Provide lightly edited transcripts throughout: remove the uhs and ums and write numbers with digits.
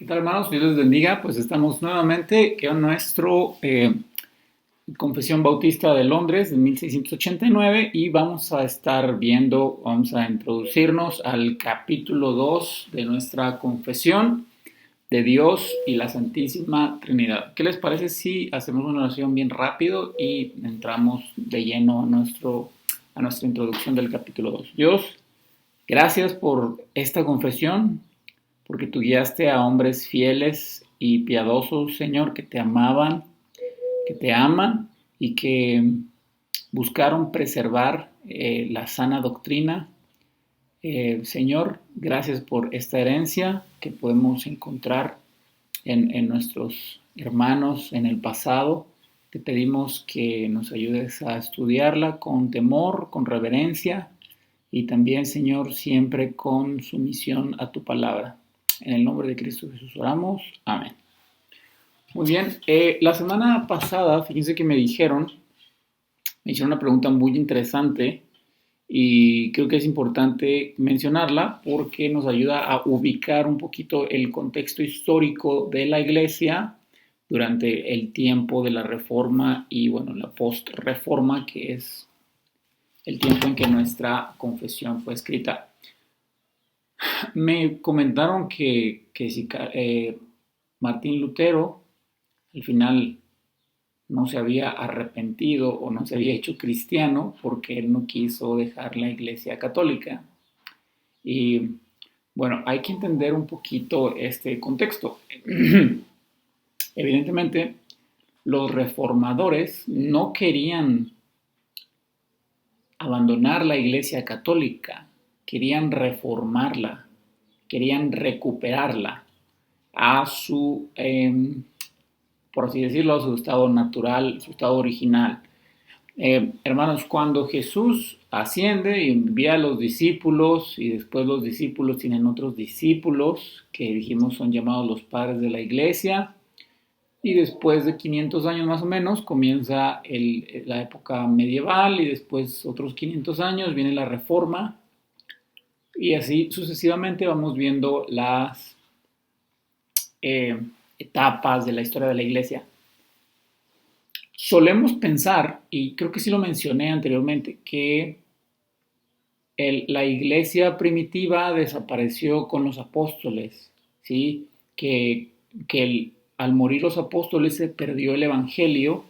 ¿Qué tal, hermanos? Dios les bendiga. Pues estamos nuevamente en nuestro Confesión Bautista de Londres de 1689 y vamos a estar vamos a introducirnos al capítulo 2 de nuestra Confesión de Dios y la Santísima Trinidad. ¿Qué les parece si hacemos una oración bien rápido y entramos de lleno a nuestra introducción del capítulo 2? Dios, gracias por esta confesión, porque tú guiaste a hombres fieles y piadosos, Señor, que te amaban, que te aman y que buscaron preservar la sana doctrina. Señor, gracias por esta herencia que podemos encontrar en nuestros hermanos en el pasado. Te pedimos que nos ayudes a estudiarla con temor, con reverencia y también, Señor, siempre con sumisión a tu palabra. En el nombre de Cristo Jesús oramos. Amén. Muy bien. La semana pasada, fíjense que me hicieron una pregunta muy interesante y creo que es importante mencionarla porque nos ayuda a ubicar un poquito el contexto histórico de la Iglesia durante el tiempo de la Reforma y, bueno, la post-Reforma, que es el tiempo en que nuestra confesión fue escrita. Me comentaron que si Martín Lutero al final no se había arrepentido o no se había hecho cristiano porque él no quiso dejar la Iglesia Católica. Y bueno, hay que entender un poquito este contexto. Evidentemente, los reformadores no querían abandonar la Iglesia Católica, querían reformarla, querían recuperarla a su, por así decirlo, a su estado natural, su estado original. Hermanos, cuando Jesús asciende y envía a los discípulos y después los discípulos tienen otros discípulos que dijimos son llamados los padres de la iglesia, y después de 500 años más o menos comienza la época medieval y después otros 500 años viene la Reforma y así sucesivamente vamos viendo las etapas de la historia de la iglesia. Solemos pensar, y creo que sí lo mencioné anteriormente, que la iglesia primitiva desapareció con los apóstoles, ¿sí? Que al morir los apóstoles se perdió el evangelio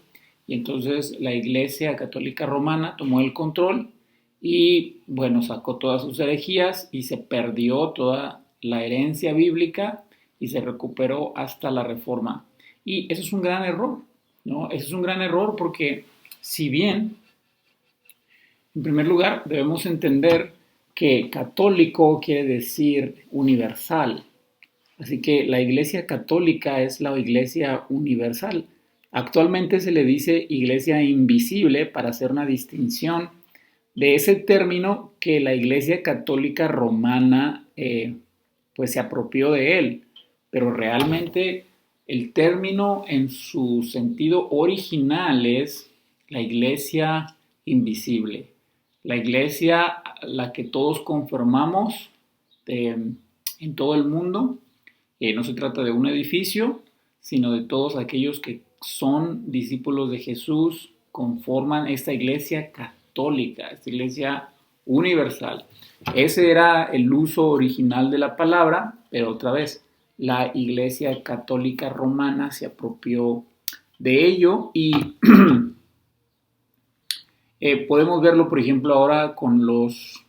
y entonces la iglesia católica romana tomó el control y, bueno, sacó todas sus herejías y se perdió toda la herencia bíblica y se recuperó hasta la Reforma. Y eso es un gran error, ¿no? Eso es un gran error porque, si bien, en primer lugar, debemos entender que católico quiere decir universal. Así que la Iglesia Católica es la Iglesia universal. Actualmente se le dice Iglesia invisible para hacer una distinción de ese término que la Iglesia Católica Romana pues se apropió de él. Pero realmente el término en su sentido original es la Iglesia invisible. La iglesia a la que todos conformamos en todo el mundo. No se trata de un edificio, sino de todos aquellos que son discípulos de Jesús, conforman esta iglesia católica, esta iglesia universal. Ese era el uso original de la palabra, pero otra vez, la iglesia católica romana se apropió de ello y podemos verlo, por ejemplo, ahora con los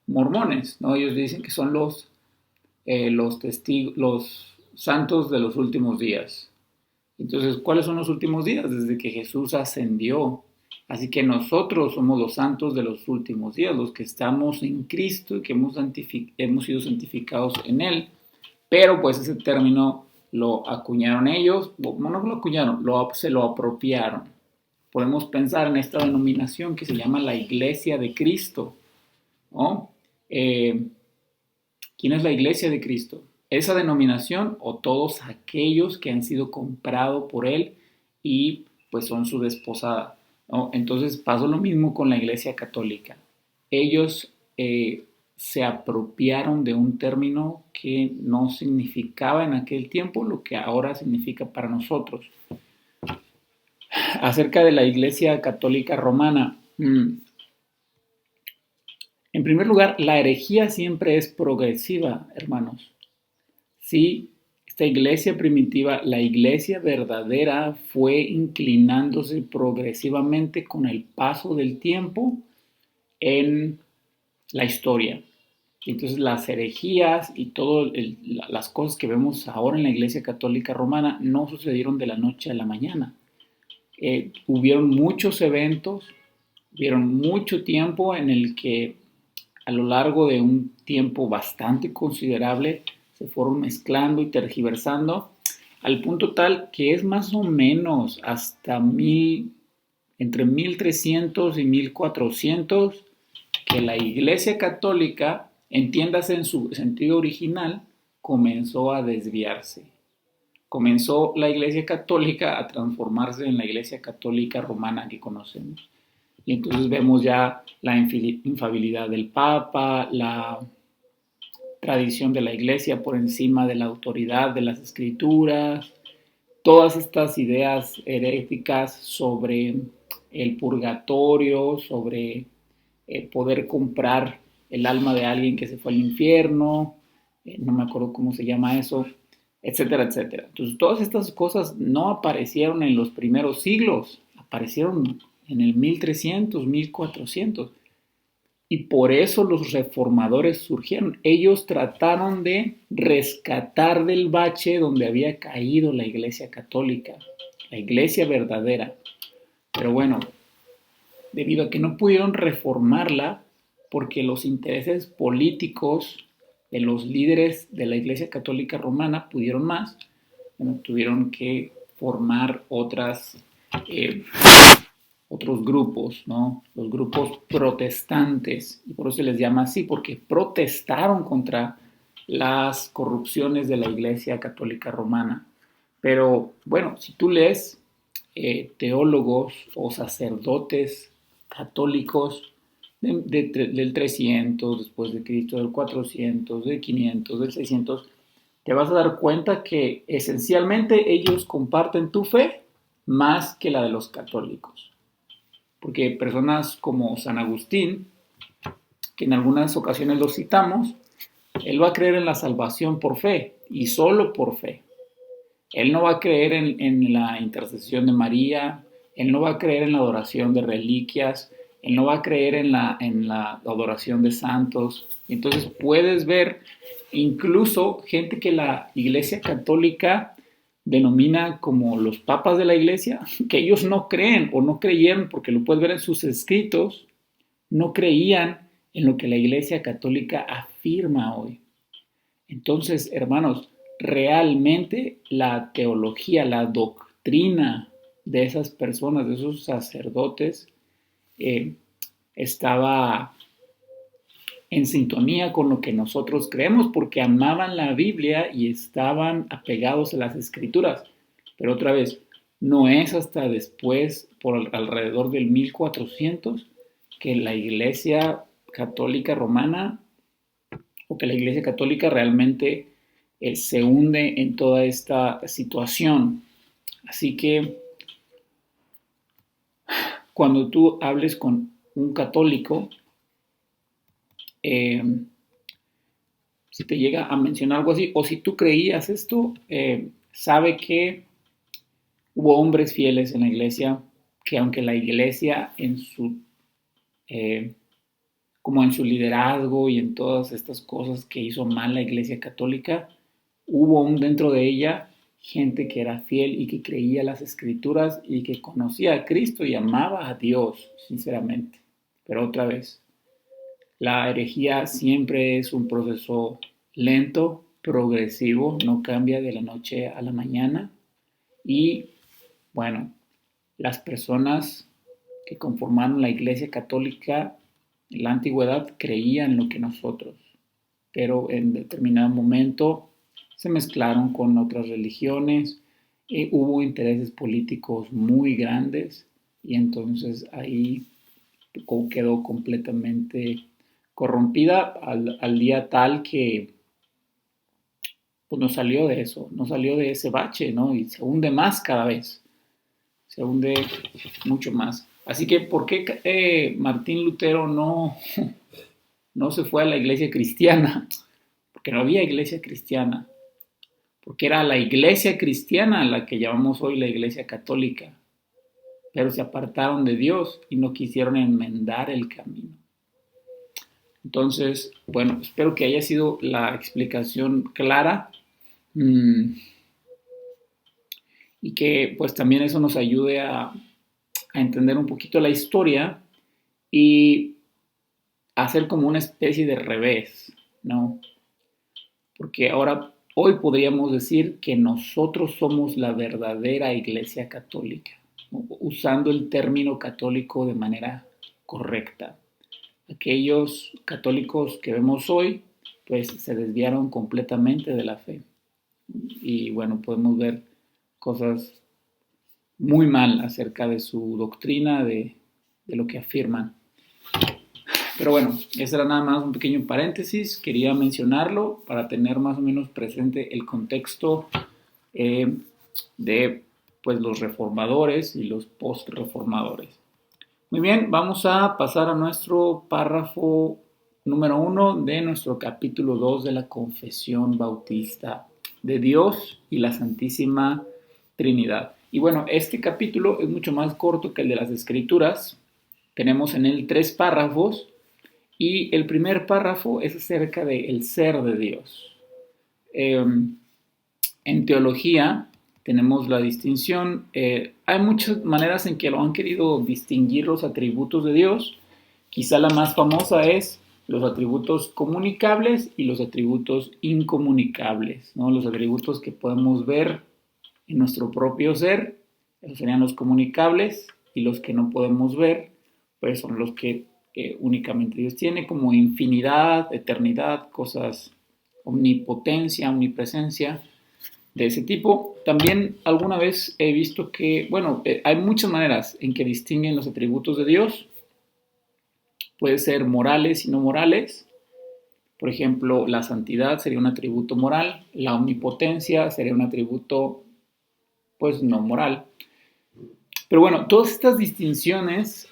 mormones, ¿no? Ellos dicen que son los testigos, los santos de los últimos días. Entonces, ¿cuáles son los últimos días? Desde que Jesús ascendió. Así que nosotros somos los santos de los últimos días, los que estamos en Cristo y que hemos sido santificados en Él. Pero pues ese término lo acuñaron ellos, no lo acuñaron, se lo apropiaron. Podemos pensar en esta denominación que se llama la Iglesia de Cristo, ¿no? ¿Quién es la Iglesia de Cristo? Esa denominación o todos aquellos que han sido comprados por Él y pues son su desposada, ¿no? Entonces pasó lo mismo con la Iglesia Católica. Ellos se apropiaron de un término que no significaba en aquel tiempo lo que ahora significa para nosotros. Acerca de la Iglesia Católica Romana, en primer lugar, la herejía siempre es progresiva, hermanos. Sí, esta iglesia primitiva, la iglesia verdadera, fue inclinándose progresivamente con el paso del tiempo en la historia. Entonces las herejías y todas las cosas que vemos ahora en la Iglesia Católica Romana no sucedieron de la noche a la mañana. Hubieron muchos eventos, hubieron mucho tiempo en el que a lo largo de un tiempo bastante considerable se fueron mezclando y tergiversando al punto tal que es más o menos hasta entre 1300 y 1400 que la Iglesia Católica, entiéndase en su sentido original, comenzó a desviarse. Comenzó la Iglesia Católica a transformarse en la Iglesia Católica Romana que conocemos. Y entonces vemos ya la infalibilidad del Papa, la tradición de la Iglesia por encima de la autoridad de las Escrituras, todas estas ideas heréticas sobre el purgatorio, sobre poder comprar el alma de alguien que se fue al infierno, no me acuerdo cómo se llama eso, etcétera, etcétera. Entonces, todas estas cosas no aparecieron en los primeros siglos, aparecieron en el 1300, 1400. Y por eso los reformadores surgieron. Ellos trataron de rescatar del bache donde había caído la Iglesia Católica, la Iglesia verdadera. Pero bueno, debido a que no pudieron reformarla, porque los intereses políticos de los líderes de la Iglesia Católica Romana pudieron más, bueno, tuvieron que formar otros grupos, ¿no? Los grupos protestantes, y por eso se les llama así, porque protestaron contra las corrupciones de la Iglesia Católica Romana. Pero bueno, si tú lees teólogos o sacerdotes católicos del 300 después de Cristo, del 400, del 500, del 600, te vas a dar cuenta que esencialmente ellos comparten tu fe más que la de los católicos. Porque personas como San Agustín, que en algunas ocasiones lo citamos, él va a creer en la salvación por fe y solo por fe. Él no va a creer en la intercesión de María, él no va a creer en la adoración de reliquias, él no va a creer en la adoración de santos. Entonces puedes ver incluso gente que la Iglesia Católica denomina como los papas de la Iglesia, que ellos no creen o no creyeron, porque lo puedes ver en sus escritos, no creían en lo que la Iglesia Católica afirma hoy. Entonces, hermanos, realmente la teología, la doctrina de esas personas, de esos sacerdotes, estaba en sintonía con lo que nosotros creemos porque amaban la Biblia y estaban apegados a las Escrituras. Pero otra vez, no es hasta después, por alrededor del 1400, que la Iglesia Católica Romana o que la Iglesia Católica realmente se hunde en toda esta situación. Así que cuando tú hables con un católico, si te llega a mencionar algo así, o si tú creías esto, sabe que hubo hombres fieles en la iglesia, que aunque la iglesia como en su liderazgo y en todas estas cosas que hizo mal la iglesia católica, hubo aún dentro de ella gente que era fiel y que creía las escrituras y que conocía a Cristo y amaba a Dios, sinceramente. Pero otra vez, la herejía siempre es un proceso lento, progresivo, no cambia de la noche a la mañana. Y bueno, las personas que conformaron la Iglesia Católica en la antigüedad creían lo que nosotros, pero en determinado momento se mezclaron con otras religiones, hubo intereses políticos muy grandes y entonces ahí quedó completamente corrompida al día tal que pues no salió de eso, no salió de ese bache, ¿no? Y se hunde más cada vez, se hunde mucho más. Así que, ¿por qué Martín Lutero no se fue a la iglesia cristiana? Porque no había iglesia cristiana, porque era la iglesia cristiana la que llamamos hoy la iglesia católica, pero se apartaron de Dios y no quisieron enmendar el camino. Entonces, bueno, espero que haya sido la explicación clara y que pues también eso nos ayude a entender un poquito la historia y hacer como una especie de revés, ¿no? Porque ahora, hoy podríamos decir que nosotros somos la verdadera iglesia católica, ¿no? Usando el término católico de manera correcta. Aquellos católicos que vemos hoy, pues se desviaron completamente de la fe. Y bueno, podemos ver cosas muy mal acerca de su doctrina, de lo que afirman. Pero bueno, ese era nada más un pequeño paréntesis, quería mencionarlo para tener más o menos presente el contexto de pues, los reformadores y los post-reformadores. Muy bien, vamos a pasar a nuestro párrafo número 1 de nuestro capítulo 2 de la Confesión Bautista de Dios y la Santísima Trinidad. Y bueno, este capítulo es mucho más corto que el de las Escrituras. Tenemos en él 3 párrafos y el primer párrafo es acerca del ser de Dios. En teología tenemos la distinción, hay muchas maneras en que lo han querido distinguir los atributos de Dios. Quizá la más famosa es los atributos comunicables y los atributos incomunicables, ¿no? Los atributos que podemos ver en nuestro propio ser, esos serían los comunicables, y los que no podemos ver, pues son los que únicamente Dios tiene, como infinidad, eternidad, cosas, omnipotencia, omnipresencia, de ese tipo. También alguna vez he visto que, bueno, hay muchas maneras en que distinguen los atributos de Dios. Puede ser morales y no morales. Por ejemplo, la santidad sería un atributo moral, la omnipotencia sería un atributo, pues, no moral. Pero bueno, todas estas distinciones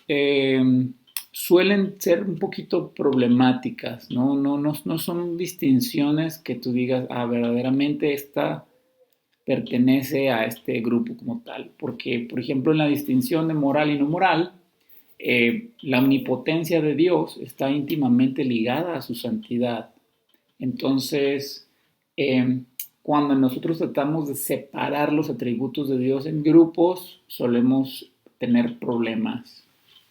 suelen ser un poquito problemáticas, ¿no? No son distinciones que tú digas, verdaderamente esta pertenece a este grupo como tal. Porque, por ejemplo, en la distinción de moral y no moral, la omnipotencia de Dios está íntimamente ligada a su santidad. Entonces, cuando nosotros tratamos de separar los atributos de Dios en grupos, solemos tener problemas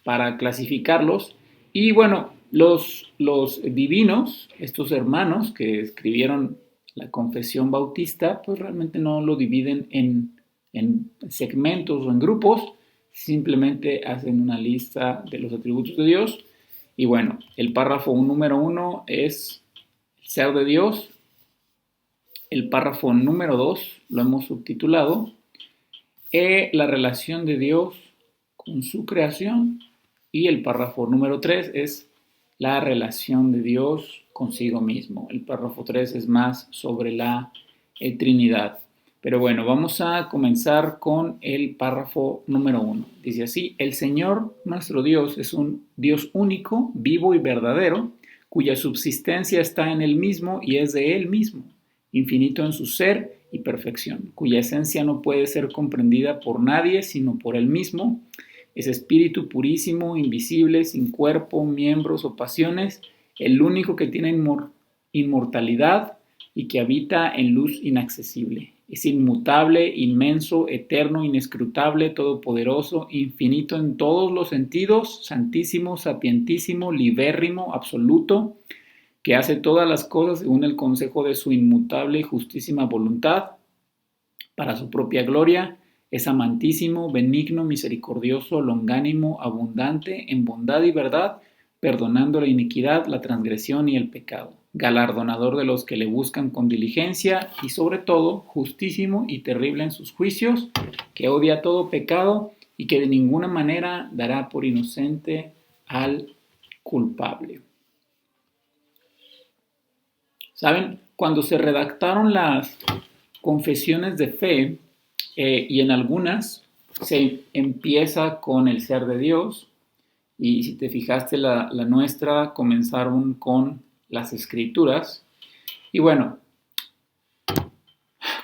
para clasificarlos. Y bueno, los divinos, estos hermanos que escribieron la Confesión Bautista, pues realmente no lo dividen en segmentos o en grupos, simplemente hacen una lista de los atributos de Dios. Y bueno, el párrafo número 1 es el ser de Dios. El párrafo número 2 lo hemos subtitulado la relación de Dios con su creación. Y el párrafo número 3 es la relación de Dios consigo mismo. El párrafo 3 es más sobre la Trinidad. Pero bueno, vamos a comenzar con el párrafo número 1. Dice así: el Señor nuestro Dios es un Dios único, vivo y verdadero, cuya subsistencia está en Él mismo y es de Él mismo, infinito en su ser y perfección, cuya esencia no puede ser comprendida por nadie sino por Él mismo. Es espíritu purísimo, invisible, sin cuerpo, miembros o pasiones, el único que tiene inmortalidad y que habita en luz inaccesible. Es inmutable, inmenso, eterno, inescrutable, todopoderoso, infinito en todos los sentidos, santísimo, sapientísimo, libérrimo, absoluto, que hace todas las cosas según el consejo de su inmutable y justísima voluntad, para su propia gloria. Es amantísimo, benigno, misericordioso, longánimo, abundante en bondad y verdad, perdonando la iniquidad, la transgresión y el pecado, galardonador de los que le buscan con diligencia y sobre todo justísimo y terrible en sus juicios, que odia todo pecado y que de ninguna manera dará por inocente al culpable. ¿Saben? Cuando se redactaron las confesiones de fe, y en algunas se empieza con el ser de Dios, y si te fijaste la nuestra comenzaron con las escrituras. Y bueno,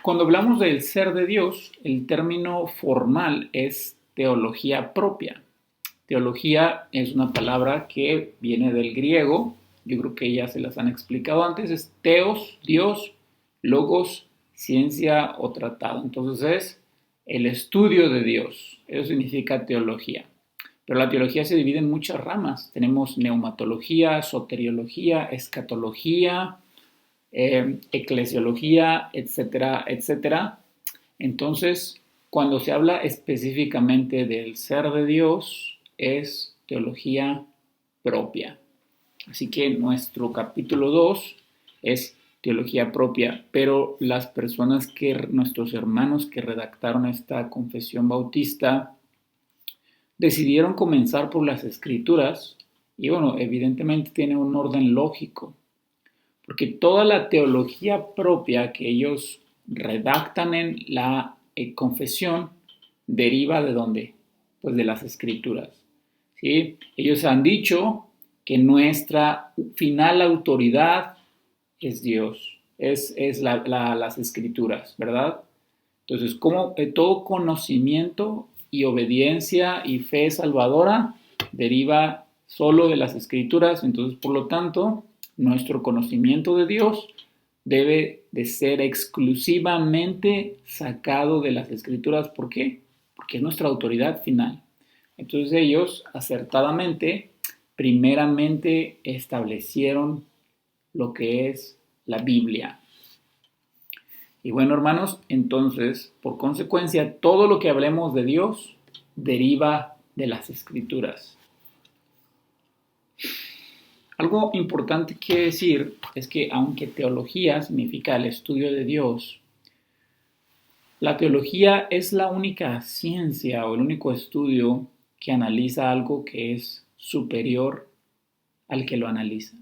cuando hablamos del ser de Dios, el término formal es teología propia. Teología es una palabra que viene del griego, yo creo que ya se las han explicado antes, es teos, Dios, logos, ciencia o tratado. Entonces es el estudio de Dios, eso significa teología. Pero la teología se divide en muchas ramas. Tenemos neumatología, soteriología, escatología, eclesiología, etcétera, etcétera. Entonces, cuando se habla específicamente del ser de Dios, es teología propia. Así que nuestro capítulo 2 es teología propia, pero las personas nuestros hermanos que redactaron esta confesión bautista, decidieron comenzar por las escrituras y bueno, evidentemente tiene un orden lógico, porque toda la teología propia que ellos redactan en la confesión deriva de dónde? Pues de las escrituras. ¿Sí? Ellos han dicho que nuestra final autoridad es Dios, es las escrituras, ¿verdad? Entonces, como todo conocimiento y obediencia y fe salvadora deriva solo de las escrituras, entonces, por lo tanto, nuestro conocimiento de Dios debe de ser exclusivamente sacado de las escrituras. ¿Por qué? Porque es nuestra autoridad final. Entonces ellos acertadamente, primeramente establecieron lo que es la Biblia. Y bueno, hermanos, entonces, por consecuencia, todo lo que hablemos de Dios deriva de las escrituras. Algo importante que decir es que aunque teología significa el estudio de Dios, la teología es la única ciencia o el único estudio que analiza algo que es superior al que lo analiza.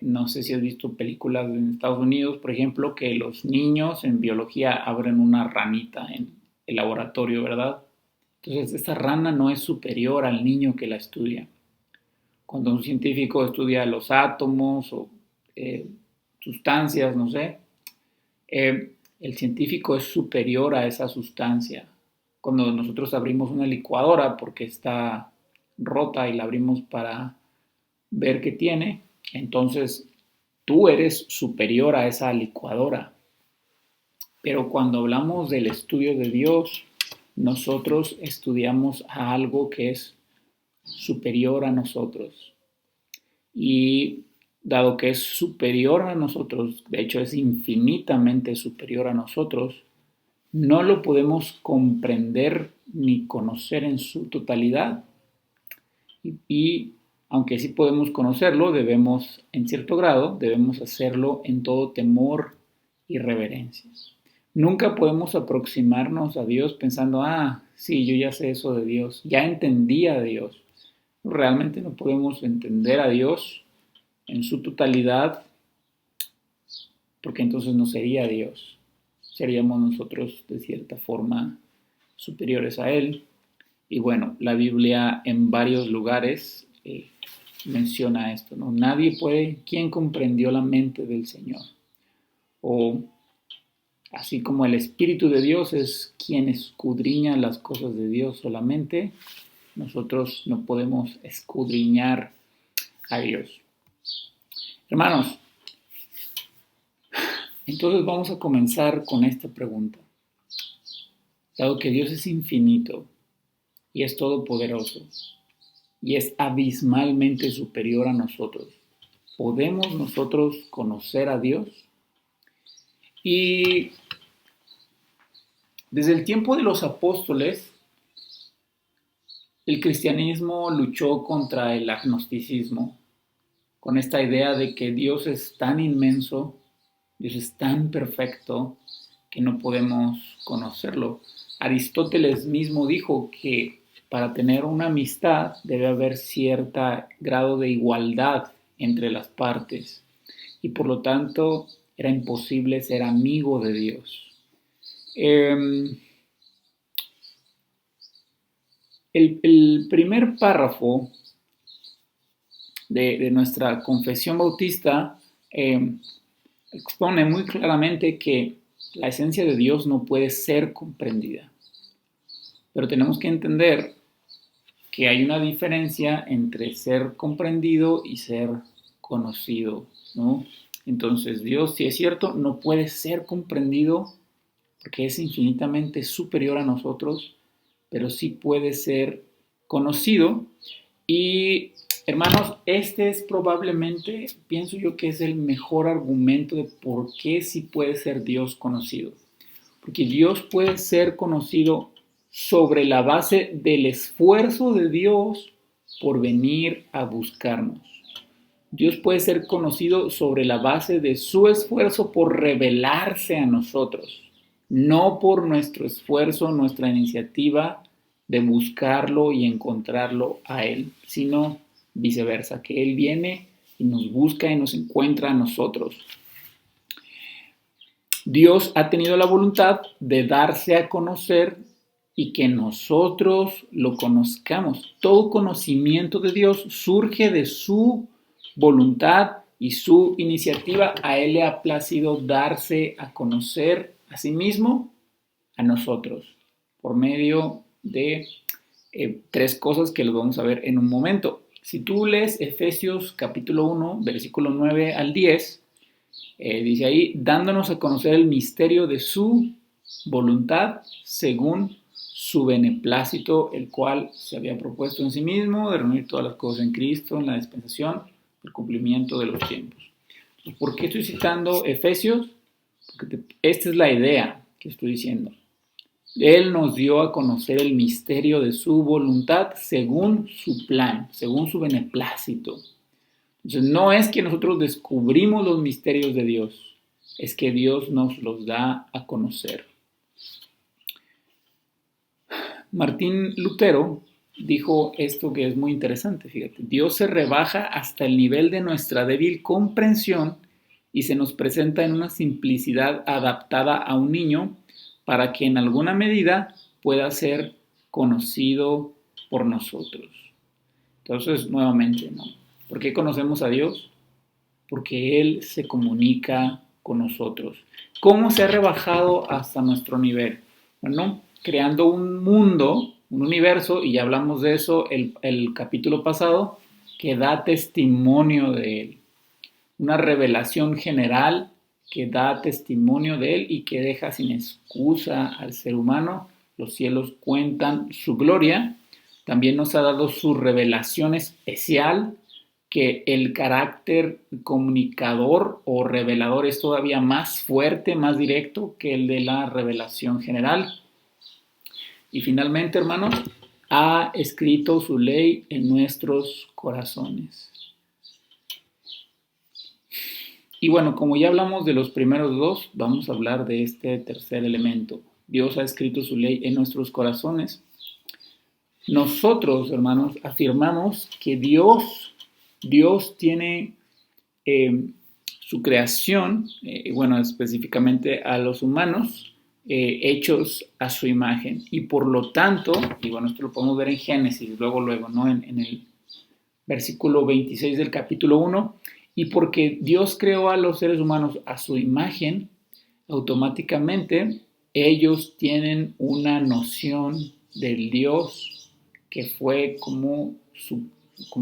No sé si has visto películas en Estados Unidos, por ejemplo, que los niños en biología abren una ranita en el laboratorio, ¿verdad? Entonces, esta rana no es superior al niño que la estudia. Cuando un científico estudia los átomos o sustancias, no sé, el científico es superior a esa sustancia. Cuando nosotros abrimos una licuadora porque está rota y la abrimos para ver qué tiene, entonces tú eres superior a esa licuadora. Pero cuando hablamos del estudio de Dios, nosotros estudiamos a algo que es superior a nosotros. Y dado que es superior a nosotros, de hecho es infinitamente superior a nosotros, no lo podemos comprender ni conocer en su totalidad. Y aunque sí podemos conocerlo, debemos, en cierto grado, debemos hacerlo en todo temor y reverencia. Nunca podemos aproximarnos a Dios pensando, sí, yo ya sé eso de Dios, ya entendí a Dios. Realmente no podemos entender a Dios en su totalidad, porque entonces no sería Dios. Seríamos nosotros de cierta forma superiores a Él. Y bueno, la Biblia en varios lugares menciona esto, ¿no? Nadie puede, ¿quién comprendió la mente del Señor? O así como el Espíritu de Dios es quien escudriña las cosas de Dios solamente, nosotros no podemos escudriñar a Dios. Hermanos, entonces vamos a comenzar con esta pregunta. Dado que Dios es infinito y es todopoderoso y es abismalmente superior a nosotros, ¿podemos nosotros conocer a Dios? Y desde el tiempo de los apóstoles, el cristianismo luchó contra el agnosticismo, con esta idea de que Dios es tan inmenso, Dios es tan perfecto, que no podemos conocerlo. Aristóteles mismo dijo que para tener una amistad debe haber cierto grado de igualdad entre las partes. y por lo tanto era imposible ser amigo de Dios. El primer párrafo de nuestra confesión bautista expone muy claramente que la esencia de Dios no puede ser comprendida. Pero tenemos que entender que hay una diferencia entre ser comprendido y ser conocido, ¿no? Entonces Dios, si es cierto, no puede ser comprendido porque es infinitamente superior a nosotros, pero sí puede ser conocido. Y hermanos, este es probablemente, pienso yo que es el mejor argumento de por qué sí puede ser Dios conocido. Porque Dios puede ser conocido sobre la base del esfuerzo de Dios por venir a buscarnos. Dios puede ser conocido sobre la base de su esfuerzo por revelarse a nosotros, no por nuestro esfuerzo, nuestra iniciativa de buscarlo y encontrarlo a Él, sino viceversa, que Él viene y nos busca y nos encuentra a nosotros. Dios ha tenido la voluntad de darse a conocer y que nosotros lo conozcamos. Todo conocimiento de Dios surge de su voluntad y su iniciativa. A Él le ha placido darse a conocer a sí mismo, a nosotros, por medio de tres cosas que lo vamos a ver en un momento. Si tú lees Efesios capítulo 1, versículo 9 al 10, dice ahí, dándonos a conocer el misterio de su voluntad según su beneplácito, el cual se había propuesto en sí mismo de reunir todas las cosas en Cristo, en la dispensación, el cumplimiento de los tiempos. ¿Por qué estoy citando Efesios? Porque esta es la idea que estoy diciendo. Él nos dio a conocer el misterio de su voluntad según su plan, según su beneplácito. Entonces, no es que nosotros descubrimos los misterios de Dios, es que Dios nos los da a conocer. Martín Lutero dijo esto que es muy interesante, fíjate, Dios se rebaja hasta el nivel de nuestra débil comprensión y se nos presenta en una simplicidad adaptada a un niño para que en alguna medida pueda ser conocido por nosotros. Entonces, nuevamente, ¿no? ¿Por qué conocemos a Dios? Porque Él se comunica con nosotros. ¿Cómo se ha rebajado hasta nuestro nivel? Bueno, creando un mundo, un universo, y ya hablamos de eso el capítulo pasado, que da testimonio de Él. Una revelación general que da testimonio de Él y que deja sin excusa al ser humano. Los cielos cuentan su gloria. También nos ha dado su revelación especial, que el carácter comunicador o revelador es todavía más fuerte, más directo que el de la revelación general. Y finalmente, hermanos, ha escrito su ley en nuestros corazones. Y bueno, como ya hablamos de los primeros dos, vamos a hablar de este tercer elemento. Dios ha escrito su ley en nuestros corazones. Nosotros, hermanos, afirmamos que Dios tiene su creación, bueno, específicamente a los humanos, hechos a su imagen. Y por lo tanto, y bueno, esto lo podemos ver en Génesis, luego, ¿no? En el versículo 26 del capítulo 1, y porque Dios creó a los seres humanos a su imagen, automáticamente ellos tienen una noción del Dios que fue como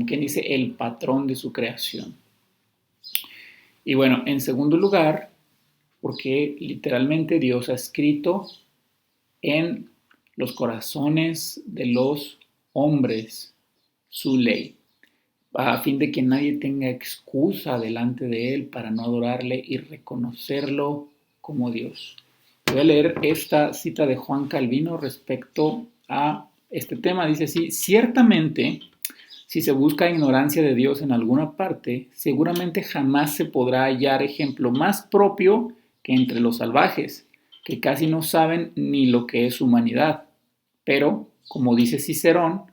quien dice, el patrón de su creación. Y bueno, en segundo lugar, porque literalmente Dios ha escrito en los corazones de los hombres su ley, a fin de que nadie tenga excusa delante de Él para no adorarle y reconocerlo como Dios. Voy a leer esta cita de Juan Calvino respecto a este tema. Dice así, ciertamente, si se busca ignorancia de Dios en alguna parte, seguramente jamás se podrá hallar ejemplo más propio que entre los salvajes, que casi no saben ni lo que es humanidad. Pero, como dice Cicerón,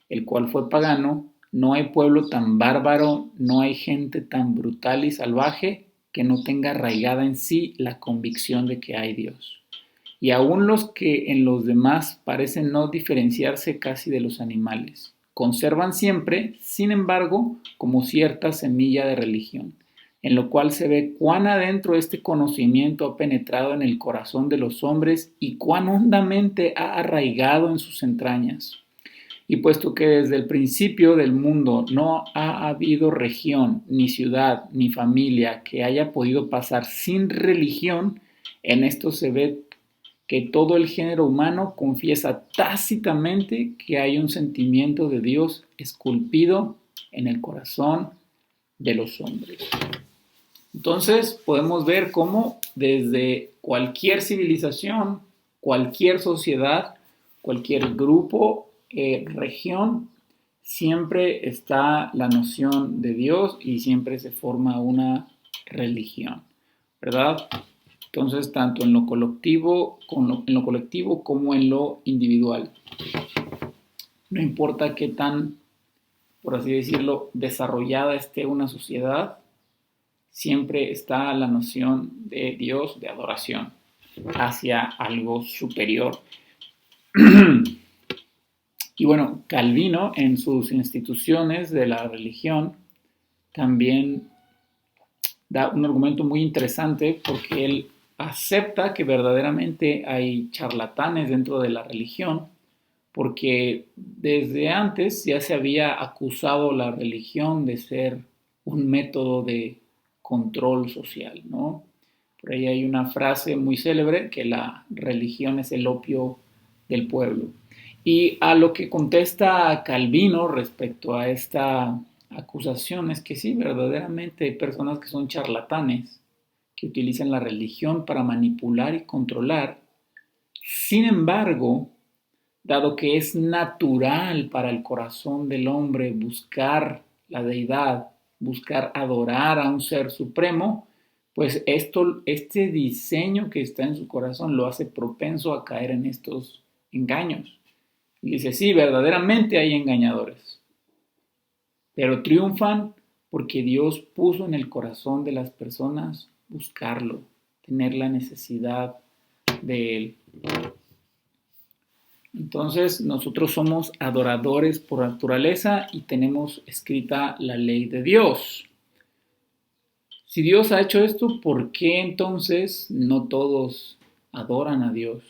el cual fue pagano, no hay pueblo tan bárbaro, no hay gente tan brutal y salvaje que no tenga arraigada en sí la convicción de que hay Dios. Y aún los que en los demás parecen no diferenciarse casi de los animales, conservan siempre, sin embargo, como cierta semilla de religión, en lo cual se ve cuán adentro este conocimiento ha penetrado en el corazón de los hombres y cuán hondamente ha arraigado en sus entrañas. Y puesto que desde el principio del mundo no ha habido región, ni ciudad, ni familia que haya podido pasar sin religión, en esto se ve que todo el género humano confiesa tácitamente que hay un sentimiento de Dios esculpido en el corazón de los hombres. Entonces podemos ver cómo desde cualquier civilización, cualquier sociedad, cualquier grupo, región, siempre está la noción de Dios y siempre se forma una religión, ¿verdad? Entonces, tanto en lo colectivo como en lo individual. No importa qué tan, por así decirlo, desarrollada esté una sociedad, siempre está la noción de Dios, de adoración hacia algo superior. Y bueno, Calvino en sus instituciones de la religión también da un argumento muy interesante porque él acepta que verdaderamente hay charlatanes dentro de la religión, porque desde antes ya se había acusado la religión de ser un método de control social, ¿no? Por ahí hay una frase muy célebre que la religión es el opio del pueblo. Y a lo que contesta Calvino respecto a esta acusación es que sí, verdaderamente hay personas que son charlatanes, que utilizan la religión para manipular y controlar. Sin embargo, dado que es natural para el corazón del hombre buscar la deidad, buscar adorar a un ser supremo, pues este diseño que está en su corazón lo hace propenso a caer en estos engaños. Y dice, sí, verdaderamente hay engañadores, pero triunfan porque Dios puso en el corazón de las personas buscarlo, tener la necesidad de Él. Entonces, nosotros somos adoradores por naturaleza y tenemos escrita la ley de Dios. Si Dios ha hecho esto, ¿por qué entonces no todos adoran a Dios?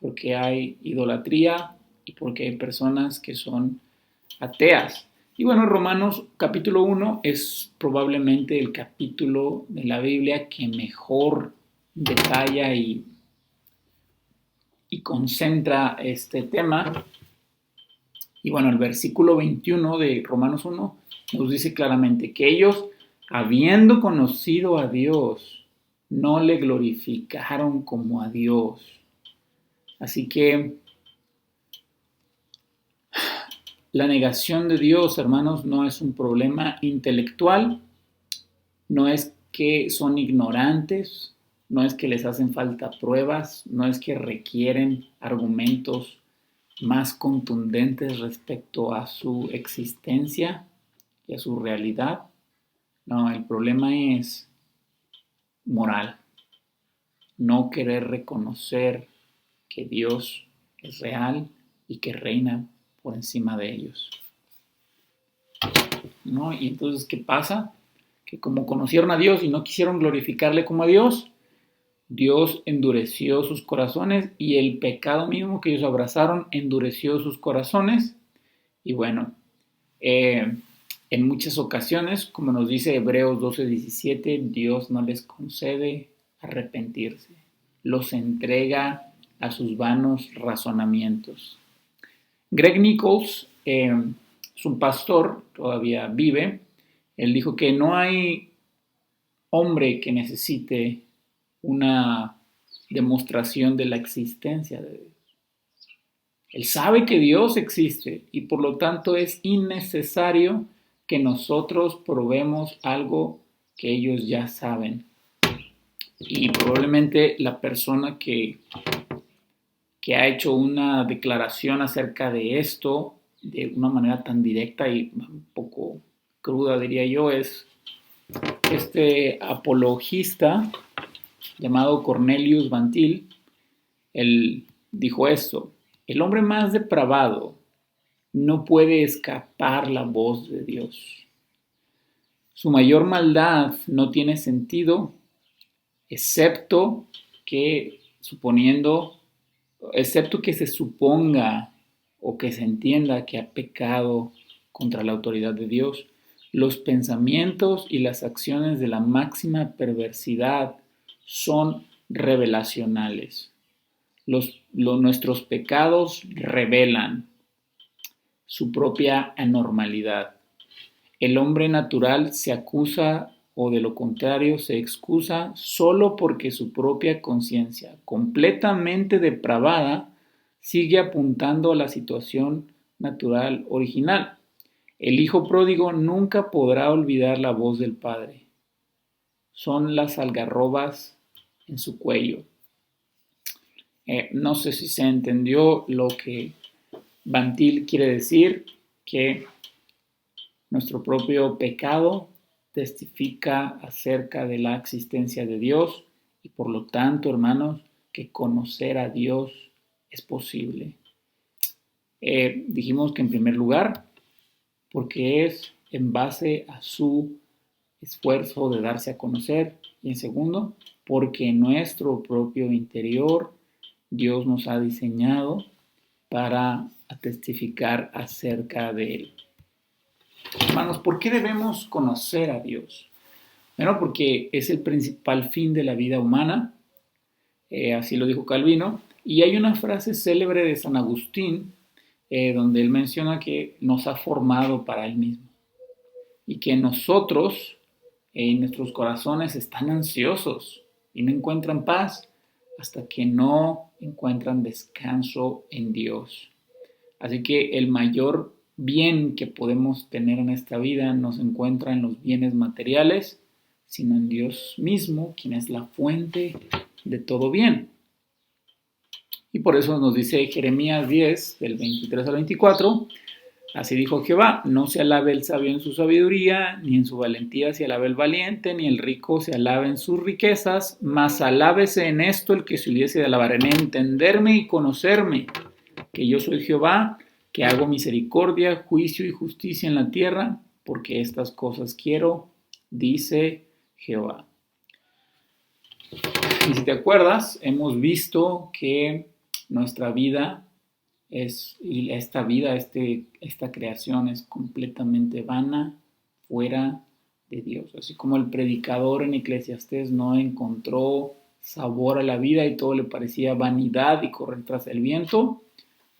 Porque hay idolatría y porque hay personas que son ateas. Y bueno, Romanos capítulo 1 es probablemente el capítulo de la Biblia que mejor detalla y concentra este tema. Y bueno, el versículo 21 de Romanos 1 nos dice claramente que ellos, habiendo conocido a Dios, no le glorificaron como a Dios. Así que la negación de Dios, hermanos, no es un problema intelectual, no es que son ignorantes, no es que les hacen falta pruebas, no es que requieren argumentos más contundentes respecto a su existencia y a su realidad. No, el problema es moral, no querer reconocer que Dios es real y que reina por encima de ellos, ¿no? Y entonces, ¿qué pasa? Que como conocieron a Dios y no quisieron glorificarle como a Dios, Dios endureció sus corazones y el pecado mismo que ellos abrazaron endureció sus corazones. Y bueno, en muchas ocasiones, como nos dice Hebreos 12:17, Dios no les concede arrepentirse, los entrega a sus vanos razonamientos. Greg Nichols es un pastor, todavía vive. Él dijo que no hay hombre que necesite una demostración de la existencia de Dios. Él sabe que Dios existe y por lo tanto es innecesario que nosotros probemos algo que ellos ya saben. Y probablemente la persona que ha hecho una declaración acerca de esto de una manera tan directa y un poco cruda, diría yo, es este apologista llamado Cornelius Van Til, él dijo esto: el hombre más depravado no puede escapar la voz de Dios. Su mayor maldad no tiene sentido, excepto que se suponga o que se entienda que ha pecado contra la autoridad de Dios. Los pensamientos y las acciones de la máxima perversidad son revelacionales. Nuestros pecados revelan su propia anormalidad. El hombre natural se acusa o de lo contrario se excusa solo porque su propia conciencia, completamente depravada, sigue apuntando a la situación natural original. El hijo pródigo nunca podrá olvidar la voz del padre. Son las algarrobas en su cuello. No sé si se entendió lo que Van Til quiere decir, que nuestro propio pecado testifica acerca de la existencia de Dios y por lo tanto, hermanos, que conocer a Dios es posible. Dijimos que en primer lugar, porque es en base a su esfuerzo de darse a conocer, y en segundo, porque en nuestro propio interior Dios nos ha diseñado para testificar acerca de Él. Hermanos, ¿por qué debemos conocer a Dios? Bueno, porque es el principal fin de la vida humana, así lo dijo Calvino, y hay una frase célebre de San Agustín, donde él menciona que nos ha formado para Él mismo, y que nosotros, nuestros corazones están ansiosos y no encuentran paz hasta que no encuentran descanso en Dios. Así que el mayor bien que podemos tener en esta vida no se encuentra en los bienes materiales, sino en Dios mismo, quien es la fuente de todo bien. Y por eso nos dice Jeremías 10, del 23 al 24, así dijo Jehová: no se alabe el sabio en su sabiduría, ni en su valentía se alabe el valiente, ni el rico se alabe en sus riquezas, mas alábese en esto el que se hubiese de alabar, en entenderme y conocerme, que yo soy Jehová, que hago misericordia, juicio y justicia en la tierra, porque estas cosas quiero, dice Jehová. Y si te acuerdas, hemos visto que nuestra vida esta creación es completamente vana, fuera de Dios. Así como el predicador en Eclesiastés no encontró sabor a la vida y todo le parecía vanidad y correr tras el viento,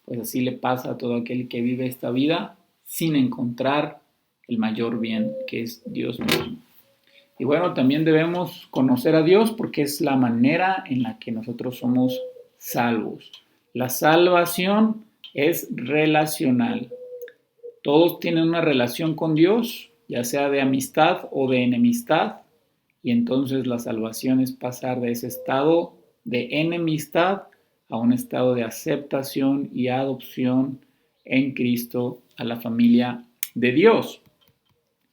pues así le pasa a todo aquel que vive esta vida sin encontrar el mayor bien, que es Dios mismo. Y bueno, también debemos conocer a Dios porque es la manera en la que nosotros somos salvos. La salvación es relacional. Todos tienen una relación con Dios, ya sea de amistad o de enemistad, y entonces la salvación es pasar de ese estado de enemistad a un estado de aceptación y adopción en Cristo a la familia de Dios.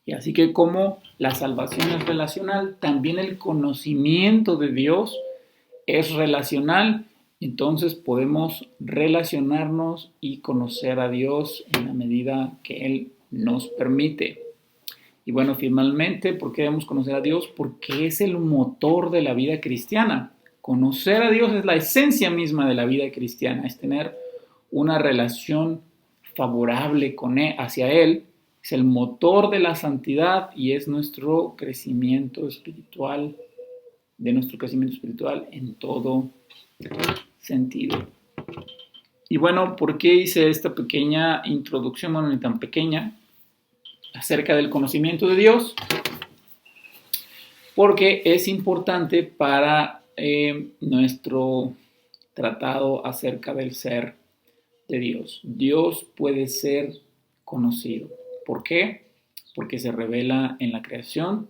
Y así que como la salvación es relacional, también el conocimiento de Dios es relacional. Entonces podemos relacionarnos y conocer a Dios en la medida que Él nos permite. Y bueno, finalmente, ¿por qué debemos conocer a Dios? Porque es el motor de la vida cristiana. Conocer a Dios es la esencia misma de la vida cristiana, es tener una relación favorable con Él, hacia Él, es el motor de la santidad y es nuestro crecimiento espiritual, en todo sentido. Y bueno, ¿por qué hice esta pequeña introducción, bueno, ni tan pequeña, acerca del conocimiento de Dios? Porque es importante para nuestro tratado acerca del ser de Dios. Dios puede ser conocido. ¿Por qué? Porque se revela en la creación,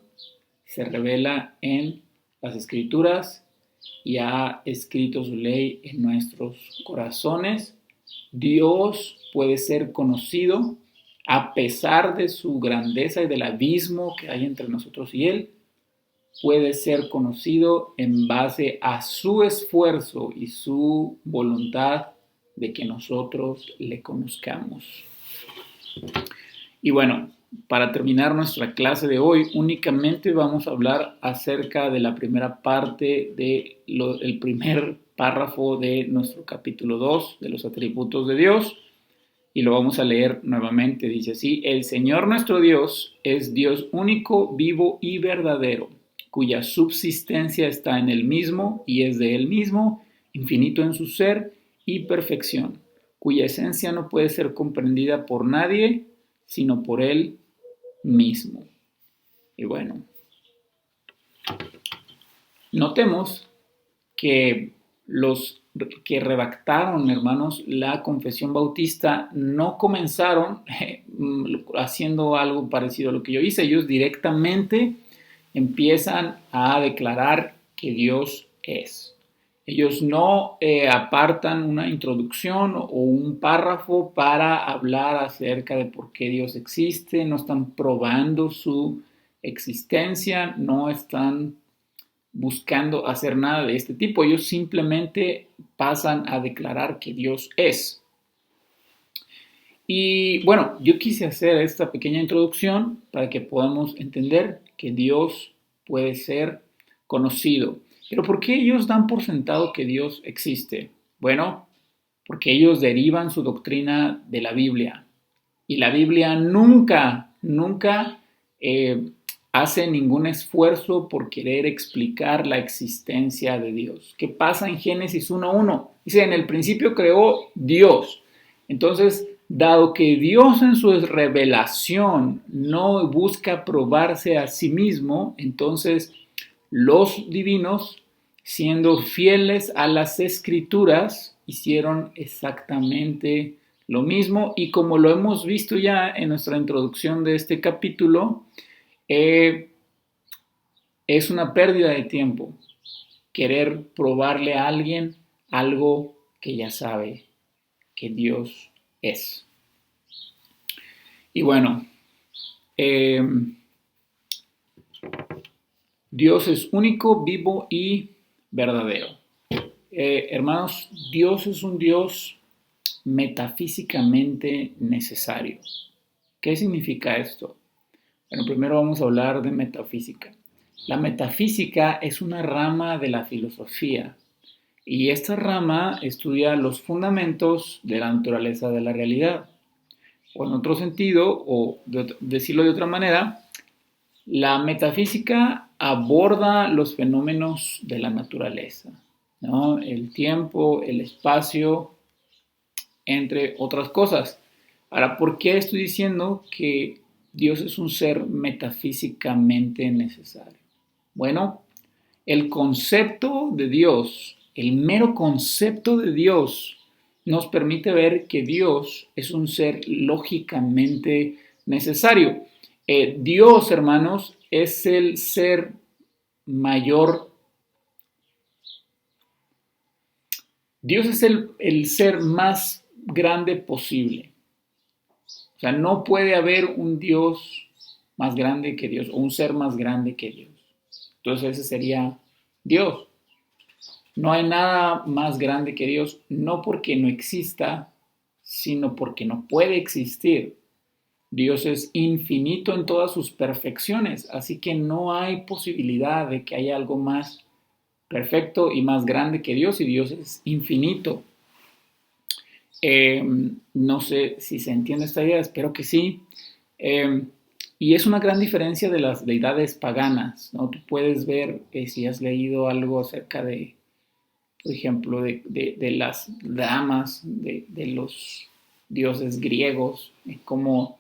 se revela en las Escrituras y ha escrito su ley en nuestros corazones. Dios puede ser conocido a pesar de su grandeza y del abismo que hay entre nosotros y Él. puede ser conocido en base a su esfuerzo y su voluntad de que nosotros le conozcamos. Y bueno, para terminar nuestra clase de hoy, únicamente vamos a hablar acerca de la primera parte del primer párrafo de nuestro capítulo 2 de los atributos de Dios. Y lo vamos a leer nuevamente. Dice así: el Señor nuestro Dios es Dios único, vivo y verdadero, cuya subsistencia está en Él mismo y es de Él mismo, infinito en su ser y perfección, cuya esencia no puede ser comprendida por nadie, sino por Él mismo. Y bueno, notemos que los que redactaron, hermanos, la confesión bautista no comenzaron haciendo algo parecido a lo que yo hice. Ellos directamente empiezan a declarar que Dios es. Ellos no apartan una introducción o un párrafo para hablar acerca de por qué Dios existe, no están probando su existencia, no están buscando hacer nada de este tipo. Ellos simplemente pasan a declarar que Dios es. Y bueno, yo quise hacer esta pequeña introducción para que podamos entender que Dios puede ser conocido. Pero ¿por qué ellos dan por sentado que Dios existe? Bueno, porque ellos derivan su doctrina de la Biblia. Y la Biblia nunca hace ningún esfuerzo por querer explicar la existencia de Dios. ¿Qué pasa en Génesis 1:1? Dice, en el principio creó Dios. Entonces, dado que Dios en su revelación no busca probarse a sí mismo, entonces los divinos, siendo fieles a las escrituras, hicieron exactamente lo mismo. Y como lo hemos visto ya en nuestra introducción de este capítulo, es una pérdida de tiempo querer probarle a alguien algo que ya sabe que Dios es. Y bueno, Dios es único, vivo y verdadero. Hermanos, Dios es un Dios metafísicamente necesario. ¿Qué significa esto? Bueno, primero vamos a hablar de metafísica. La metafísica es una rama de la filosofía y esta rama estudia los fundamentos de la naturaleza de la realidad. O en otro sentido, o decirlo de otra manera, la metafísica aborda los fenómenos de la naturaleza, ¿no? El tiempo, el espacio, entre otras cosas. Ahora, ¿por qué estoy diciendo que Dios es un ser metafísicamente necesario? Bueno, el concepto de Dios, el mero concepto de Dios, nos permite ver que Dios es un ser lógicamente necesario. Dios, hermanos, es el ser mayor. Dios es el ser más grande posible. O sea, no puede haber un Dios más grande que Dios o un ser más grande que Dios. Entonces ese sería Dios. No hay nada más grande que Dios, no porque no exista, sino porque no puede existir. Dios es infinito en todas sus perfecciones, así que no hay posibilidad de que haya algo más perfecto y más grande que Dios, y Dios es infinito. No sé si se entiende esta idea, espero que sí. Y es una gran diferencia de las deidades paganas, ¿no? Tú puedes ver, si has leído algo acerca de, por ejemplo, de las damas de los dioses griegos, cómo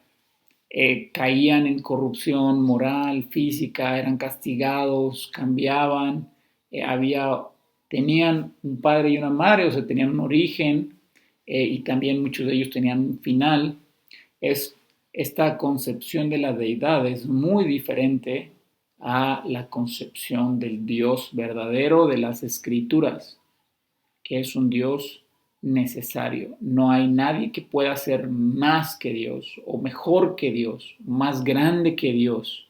caían en corrupción moral, física, eran castigados, cambiaban, tenían un padre y una madre, o sea, tenían un origen, y también muchos de ellos tenían un final. Esta concepción de la deidad es muy diferente a la concepción del Dios verdadero de las Escrituras, que es un Dios necesario. No hay nadie que pueda ser más que Dios, o mejor que Dios, más grande que Dios.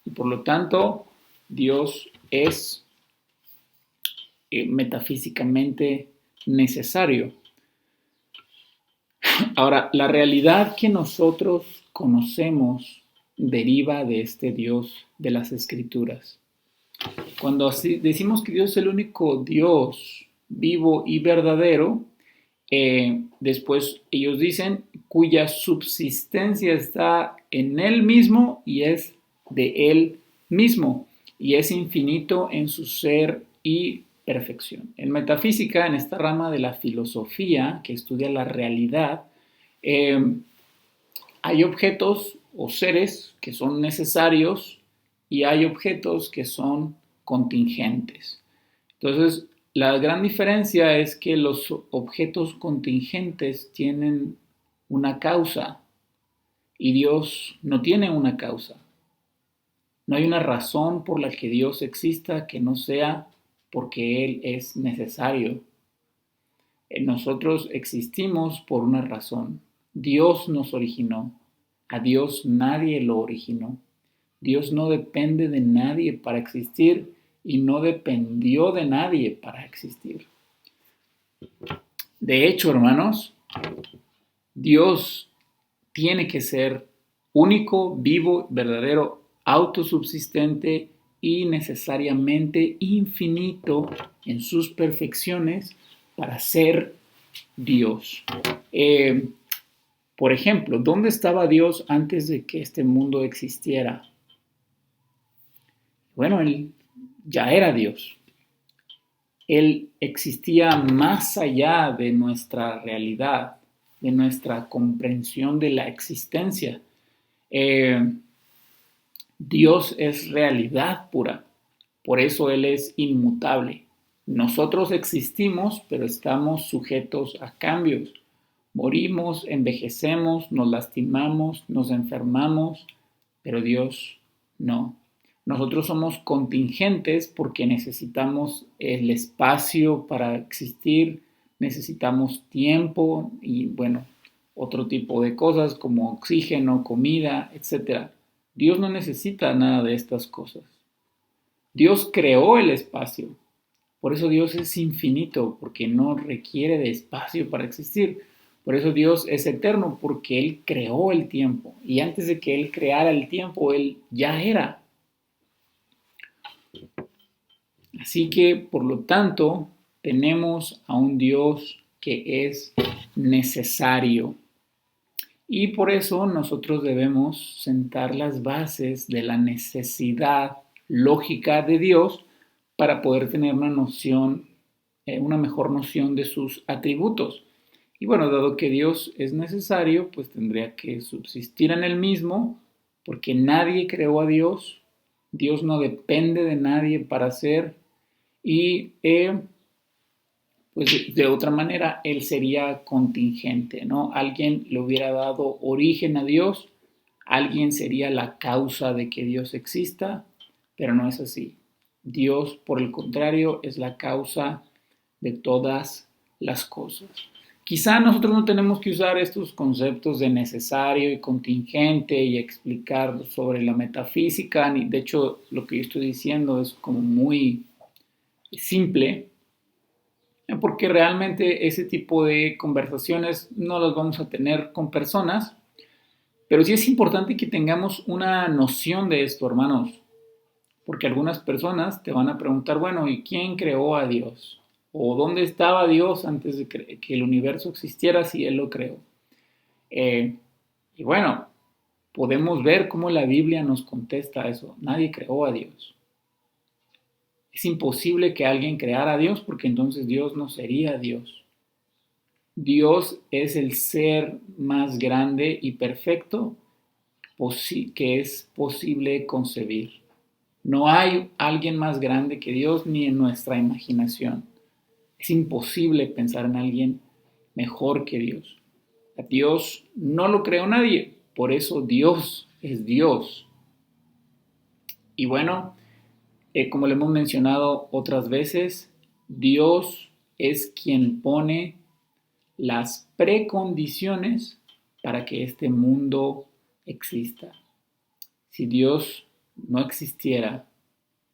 Y por lo tanto, Dios es metafísicamente necesario. Ahora, la realidad que nosotros conocemos deriva de este Dios de las Escrituras. Cuando así decimos que Dios es el único Dios vivo y verdadero, después ellos dicen cuya subsistencia está en Él mismo y es de Él mismo y es infinito en su ser y perfección. En metafísica, en esta rama de la filosofía que estudia la realidad, hay objetos o seres que son necesarios y hay objetos que son contingentes. Entonces, la gran diferencia es que los objetos contingentes tienen una causa y Dios no tiene una causa. No hay una razón por la que Dios exista que no sea porque Él es necesario. Nosotros existimos por una razón. Dios nos originó. A Dios nadie lo originó. Dios no depende de nadie para existir y no dependió de nadie para existir. De hecho, hermanos, Dios tiene que ser único, vivo, verdadero, autosubsistente y necesariamente infinito en sus perfecciones para ser Dios. Por ejemplo, ¿dónde estaba Dios antes de que este mundo existiera? Bueno, Él ya era Dios. Él existía más allá de nuestra realidad, de nuestra comprensión de la existencia. Dios es realidad pura, por eso Él es inmutable. Nosotros existimos, pero estamos sujetos a cambios. Morimos, envejecemos, nos lastimamos, nos enfermamos, pero Dios no. Nosotros somos contingentes porque necesitamos el espacio para existir, necesitamos tiempo y bueno, otro tipo de cosas como oxígeno, comida, etc. Dios no necesita nada de estas cosas. Dios creó el espacio. Por eso Dios es infinito, porque no requiere de espacio para existir. Por eso Dios es eterno, porque Él creó el tiempo. Y antes de que Él creara el tiempo, Él ya era. Así que, por lo tanto, tenemos a un Dios que es necesario. Y por eso nosotros debemos sentar las bases de la necesidad lógica de Dios para poder tener una noción, una mejor noción de sus atributos. Y bueno, dado que Dios es necesario, pues tendría que subsistir en él mismo, porque nadie creó a Dios, Dios no depende de nadie para ser, y pues de otra manera él sería contingente, ¿no? Alguien le hubiera dado origen a Dios, alguien sería la causa de que Dios exista, pero no es así. Dios, por el contrario, es la causa de todas las cosas. Quizá nosotros no tenemos que usar estos conceptos de necesario y contingente y explicar sobre la metafísica, ni de hecho lo que yo estoy diciendo es como muy simple, porque realmente ese tipo de conversaciones no las vamos a tener con personas, pero sí es importante que tengamos una noción de esto, hermanos, porque algunas personas te van a preguntar, bueno, ¿y quién creó a Dios? ¿O dónde estaba Dios antes de que el universo existiera si Él lo creó? Y bueno, podemos ver cómo la Biblia nos contesta eso. Nadie creó a Dios. Es imposible que alguien creara a Dios porque entonces Dios no sería Dios. Dios es el ser más grande y perfecto que es posible concebir. No hay alguien más grande que Dios ni en nuestra imaginación. Es imposible pensar en alguien mejor que Dios. A Dios no lo creó nadie, por eso Dios es Dios. Y bueno, como lo hemos mencionado otras veces, Dios es quien pone las precondiciones para que este mundo exista. Si Dios no existiera,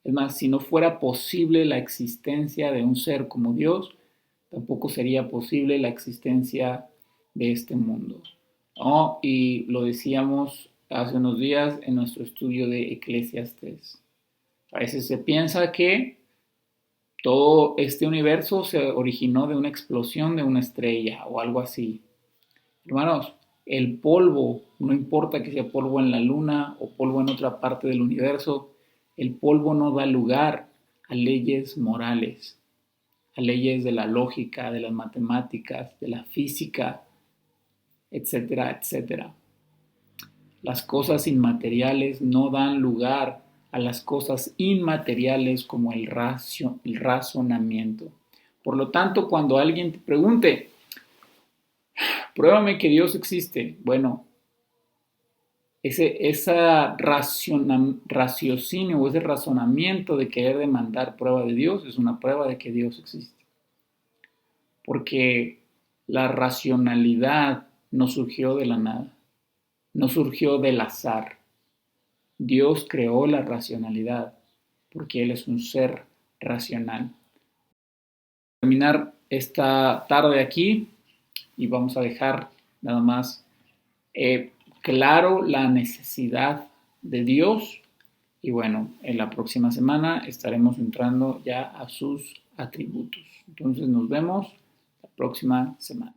Es más, si no fuera posible la existencia de un ser como Dios, tampoco sería posible la existencia de este mundo, ¿no? Y lo decíamos hace unos días en nuestro estudio de Eclesiastes. A veces se piensa que todo este universo se originó de una explosión de una estrella o algo así. Hermanos, el polvo, no importa que sea polvo en la luna o polvo en otra parte del universo, el polvo no da lugar a leyes morales, a leyes de la lógica, de las matemáticas, de la física, etcétera, etcétera. Las cosas inmateriales no dan lugar a las cosas inmateriales como el razonamiento. Por lo tanto, cuando alguien te pregunte, pruébame que Dios existe, bueno, ese raciocinio o ese razonamiento de querer demandar prueba de Dios es una prueba de que Dios existe. Porque la racionalidad no surgió de la nada, no surgió del azar. Dios creó la racionalidad porque Él es un ser racional. Terminar esta tarde aquí y vamos a dejar nada más claro la necesidad de Dios y bueno, en la próxima semana estaremos entrando ya a sus atributos. Entonces nos vemos la próxima semana.